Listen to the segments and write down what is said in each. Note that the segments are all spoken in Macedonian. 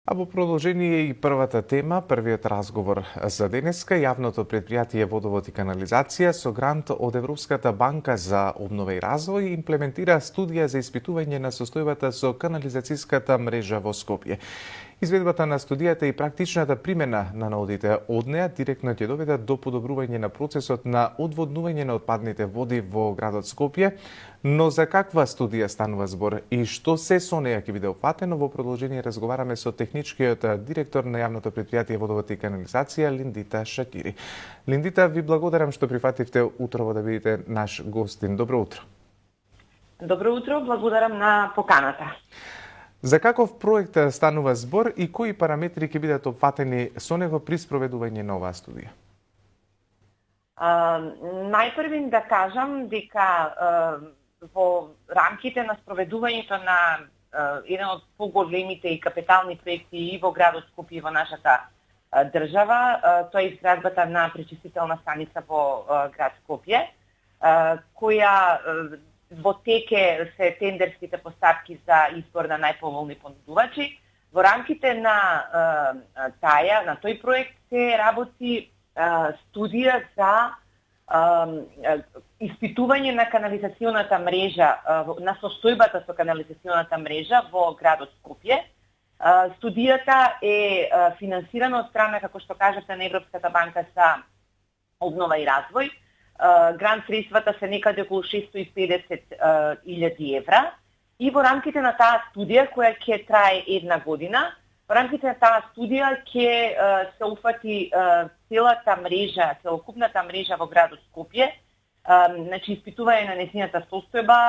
А во продолжение и првата тема, првиот разговор за денеска, јавното предпријатие Водовод и канализација со грант од Европската банка за обнова и развој имплементира студија за испитување на состојбата со канализацијската мрежа во Скопје. Изведбата на студијата и практичната примена на наудите од неа директно ќе доведат до подобрување на процесот на одводнување на отпадните води во градот Скопје, но за каква студија станува збор и што се со неа ќе биде опфатено, во продолжение разговараме со техничкиот директор на јавното предпријатие Водовод и канализација Линдита Шакири. Линдита, ви благодарам што прифативте утрово да бидете наш гостин. Добро утро. Добро утро, благодарам на поканата. За каков проект станува збор и кои параметри ќе бидат опфатени со него при спроведување на оваа студија? Најпрвин да кажам дека во рамките на спроведувањето на еден од поголемите и капитални проекти и во градот Скопје и во нашата држава, тоа е изградбата на пречистителна станица во град Скопје, која во теке се тендерските постапки за избор на најповолни понудувачи. Во рамките на тој проект се работи студија за испитување на канализационата мрежа, на состојбата со канализационата мрежа во градот Скопје. Студијата е финансирана од страна, како што кажавте, на Европската банка за обнова и развој. Грант средствата се некаде околу 650.000 евра и во рамките на таа студија, која ќе трае една година, во рамките на таа студија ќе се уфати целата мрежа, целокупната мрежа во градот Скопје, значи испитување на нејзината состојба,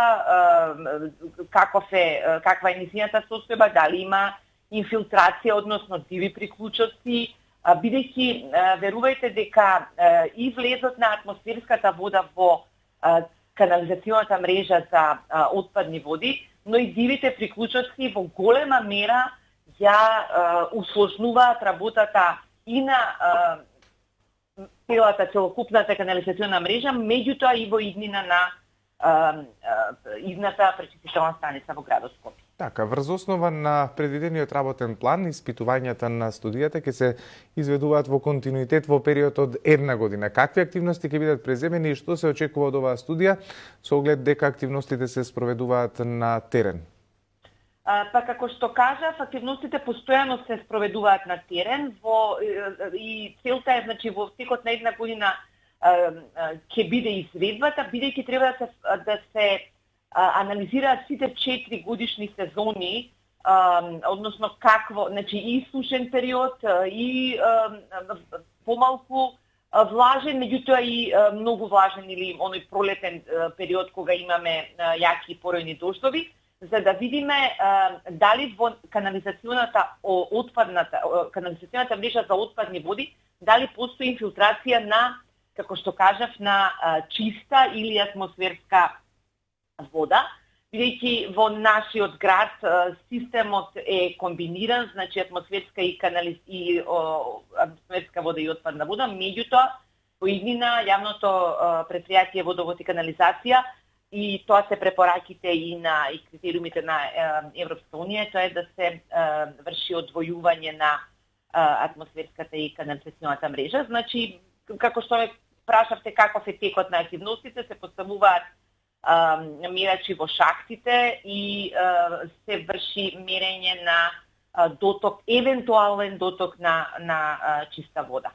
каква е нејзината состојба, дали има инфилтрација, односно диви приклучоци, бидејќи верувајте дека и влезот на атмосферската вода во канализационата мрежа за отпадни води, но и дивите приклучоци во голема мера ја усложнуваат работата и на целокупната канализациона мрежа, меѓутоа и во иднина на идната пречистителна станица во градот Скопје. Така, врз основа на предвидениот работен план, испитувањата на студијата ќе се изведуваат во континуитет во период од една година. Какви активности ќе бидат преземени и што се очекува од оваа студија, со оглед дека активностите се спроведуваат на терен? Па како што кажав, активностите постојано се спроведуваат на терен и целта е, значи, во текот на една година ќе биде изведбата, бидејќи треба да се анализираат сите 4 годишни сезони, односно какво, значи и сушен период, и помалку влажен, меѓутоа и многу влажен или оној пролетен период кога имаме јаки и поројни дождови, за да видиме дали во канализационата мрежа за отпадни води, дали постои инфилтрација на, како што кажав, на чиста или атмосферска вода, бидејќи во нашиот град системот е комбиниран, значи атмосферска и атмосферска вода и отпадна вода, меѓутоа по иднина јавното предпријатие Водовод и канализација и тоа се препораките и критериумите на Европска унија, тоа е да се врши одвојување на атмосферската и канализационата мрежа. Значи, како што ме прашавте каков е текот на активностите, се поставуваат мерачи во шахтите и се врши мерење на доток, евентуален доток на чиста вода.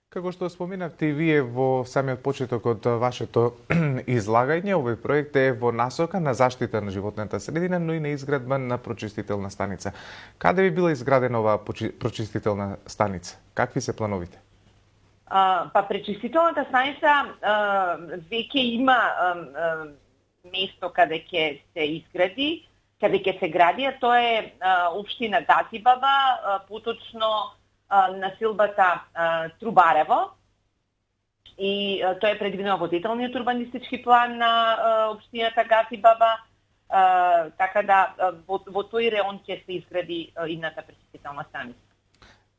Како што споменавте и вие во самиот почеток од вашето излагање, овој проект е во насока на заштита на животната средина, но и на изградба на прочистителна станица. Каде би била изградена оваа прочистителна станица? Какви се плановите? Па пречистителната станица веќе има место каде ќе се изгради, каде ќе се гради, а тоа е општина Гатибаба, поточно населбата Трубарево, и тоа е предвидено во деталниот урбанистички план на општината Гатибаба, така да во тој реон ќе се изгради идната пречистителна станица.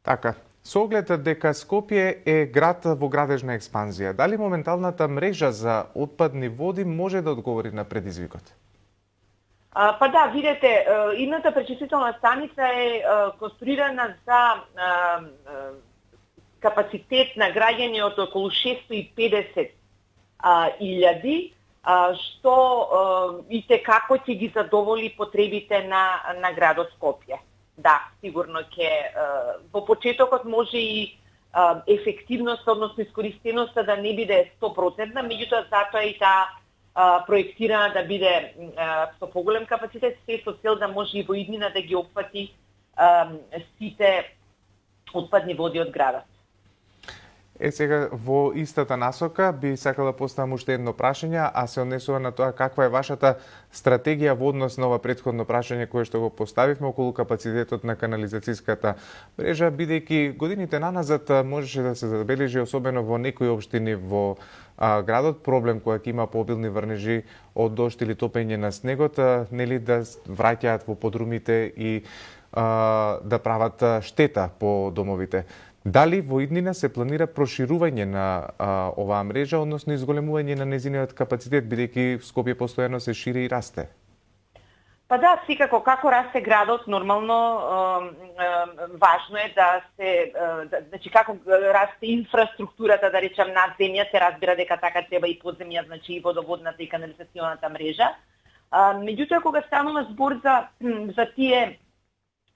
Така, со оглед дека Скопје е град во градежна експанзија, дали моменталната мрежа за отпадни води може да одговори на предизвикот? Па да, видете, идната пречистителна станица е конструирана за капацитет на граѓани од околу 650 илјади, што и како ќе ги задоволи потребите на градот Скопје. Да, сигурно ќе во почетокот може и ефективност, односно искористеноста да не биде 100%, меѓутоа затоа и таа проектирана да биде со поголем капацитет, се со цел да може и во иднина да ги опфати сите отпадни води од градот. Сега, во истата насока, би сакала да поставам уште едно прашање, а се однесува на тоа каква е вашата стратегија во однос на ова претходно прашање кое што го поставивме околу капацитетот на канализацијската мрежа, бидејќи годините наназад можеше да се забележи, особено во некои општини во градот, проблем која ќе има пообилни врнежи од дожд или топење на снегот, нели да враќаат во подрумите и да прават штета по домовите. Дали во иднина се планира проширување на оваа мрежа, односно изголемување на незиниот капацитет, бидејќи Скопје постојано се шири и расте? Па да, секако, како расте градот, нормално важно е да се, значи како расте инфраструктурата, да речем, над земја, се разбира дека така треба и подземја, значи и водоводната и канализационата мрежа. Меѓутоа, кога станува збор за тие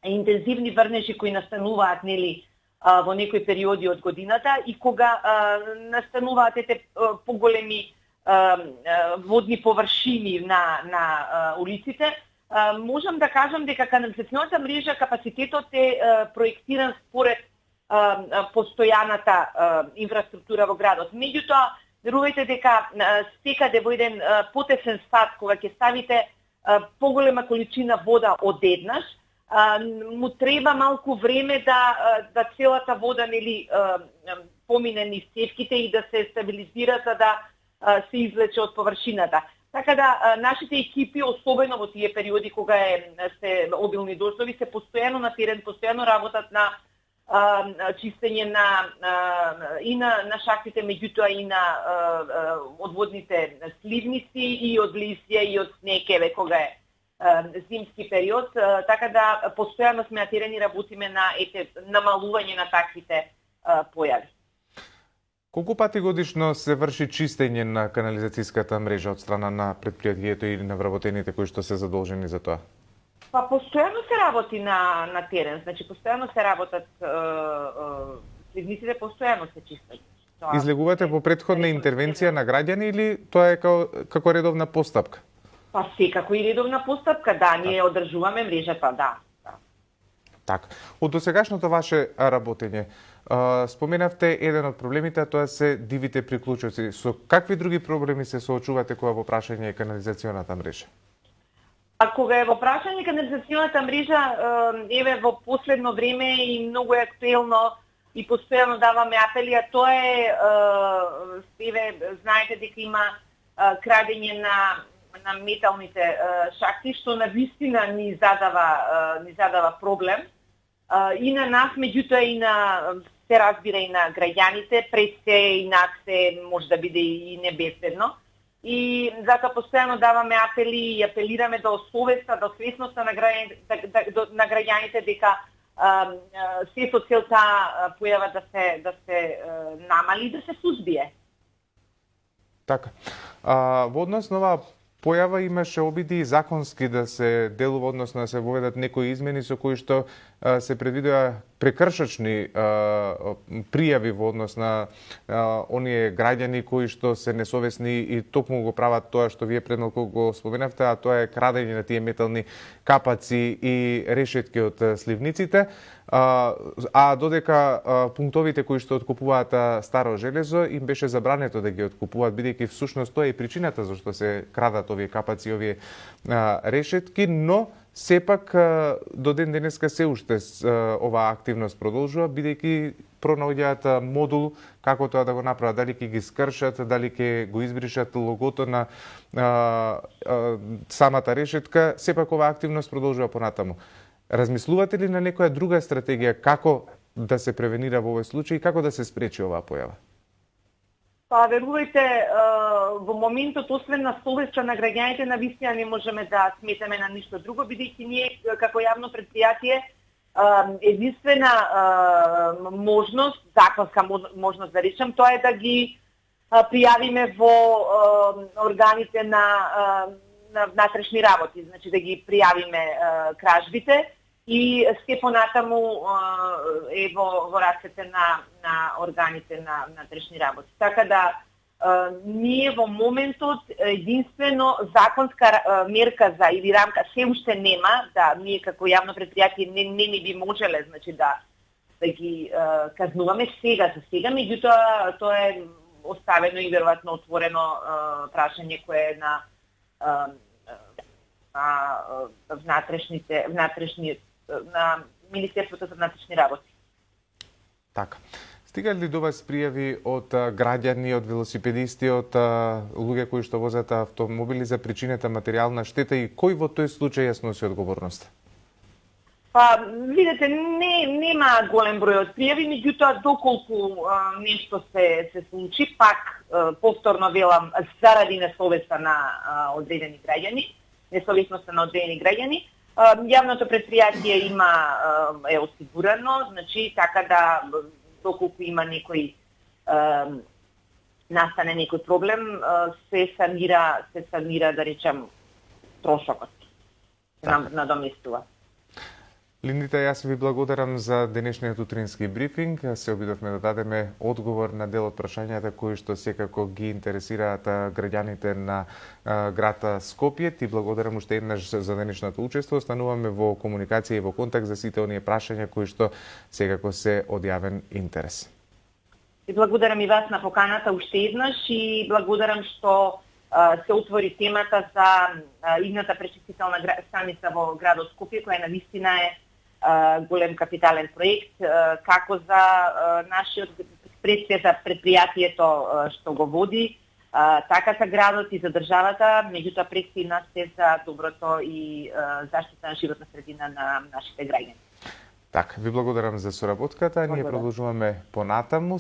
интензивни врнежи кои настануваат, нели, во некои периоди од годината и кога настануваат ете поголеми водни површини на улиците, можам да кажам дека канализационата мрежа капацитетот е проектиран според постојаната инфраструктура во градот. Меѓутоа, верувајте дека секаде во еден потесен спад, кога ќе ставите поголема количина вода одеднаш, му треба малку време да целата вода, нели, помине низ цевките и да се стабилизира за да се извлече од површината. Така да нашите екипи, особено во тие периоди кога се обилни дождови, се постојано на терен, постојано работат на чистење и на шахтите, меѓутоа и на одводните сливници и од лисја и од снекеве кога е зимски период, така да постојано сме атерени работиме на намалување на таквите појави. Колку пати годишно се врши чистење на канализацијската мрежа од страна на предпријатието или на вработените кои што се задолжени за тоа? Па постојано се работи на терен, значи постојано се работат сливниците, постојано се чистат. Излегувате по претходна интервенција на граѓани или тоа е како редовна постапка? Па секако и редовна постапка, да, ние одржуваме мрежата, да. Така. Од досегашното ваше работење, споменавте еден од проблемите, а тоа се дивите приклучоци. Со какви други проблеми се соочувате кога во прашање е канализационата мрежа? А кога е во прашање канализационата мрежа, еве во последно време и многу е актуелно и постојано даваме апели, а тоа е, еве, знаете дека има крадење на металните шахти, што навистина ни задава проблем. И на нас, меѓутоа и на, се разбира, и на граѓаните, пред се и над се може да биде и небезбедно. И затоа постојано даваме апели и апелираме до свесноста на граѓаните дека се со цел таа појава да се намали и да се сузбие. Така. Во однос на оваа појава имаше обиди и законски да се делува, односно да се воведат некои измени со кои што се предвидува прекршачни пријави во однос на оние граѓани кои што се несовесни и токму го прават тоа што вие пред малку го споменавте, а тоа е крадење на тие метални капаци и решетки од сливниците. А додека пунктовите кои што откупуваат старо железо им беше забрането да ги откупуваат, бидејќи всушност тоа е причината зашто се крадат овие капаци и овие решетки, но сепак до ден денеска се уште оваа активност продолжува, бидејќи пронаоѓаат модул како тоа да го направат, дали ќе ги скршат, дали ќе го избришат логото на самата решетка, сепак оваа активност продолжува понатаму. Размислувате ли на некоја друга стратегија како да се превенира во овој случај и како да се спречи оваа појава? Па, верувајте, во моментот, освен на совеста на граѓаните, на вистина не можеме да сметаме на ништо друго, бидејќи ние, како јавно предпријатие, единствена можност, законска можност да речем, тоа е да ги пријавиме во органите на внатрешни работи, значи да ги пријавиме кражбите и се понатаму е во рацете на органите на внатрешни работи. Така да ние во моментот единствено законска мерка за или рамка се уште нема, да ние како јавно предпријатие не би можеле, значи да ги казнуваме сега за сега, меѓутоа тоа е оставено и веројатно отворено прашање кое е на на Министерството за внатрешни работи. Така. Стига ли до вас пријави од граѓани, од велосипедисти, од луѓе кои што возат автомобили за причинета материјална штета и кој во тој случај ја сноси одговорноста? Па, видите, нема голем број од пријави, меѓутоа доколку нешто се случи, пак повторно велам, заради несовеста на одредени граѓани, несовесноста на одредени граѓани, јавното предпријатие е осигурано, значи така да доколку има некој настане некој проблем, се санира да речем трошокот. Надоместува. Линдита, јас ви благодарам за денешниот утрински брифинг. Се обидовме да дадеме одговор на дел од прашањата кои што секако ги интересираат граѓаните на град Скопје. Ти благодарам уште еднаш за денешното учество. Остануваме во комуникација и во контакт за сите оние прашања кои што секако се од јавен интерес. И благодарам и вас на поканата уште еднаш и благодарам што се отвори темата за идната пречистителна станица во градот Скопје, која навистина е голем капитален проект, како за нашиот пред за предпријатието што го води, така за градот и за државата, меѓутоа пред се нас се за доброто и заштита на животна средина на нашите граѓани. Така, ви благодарам за соработката. Ние продолжуваме понатаму.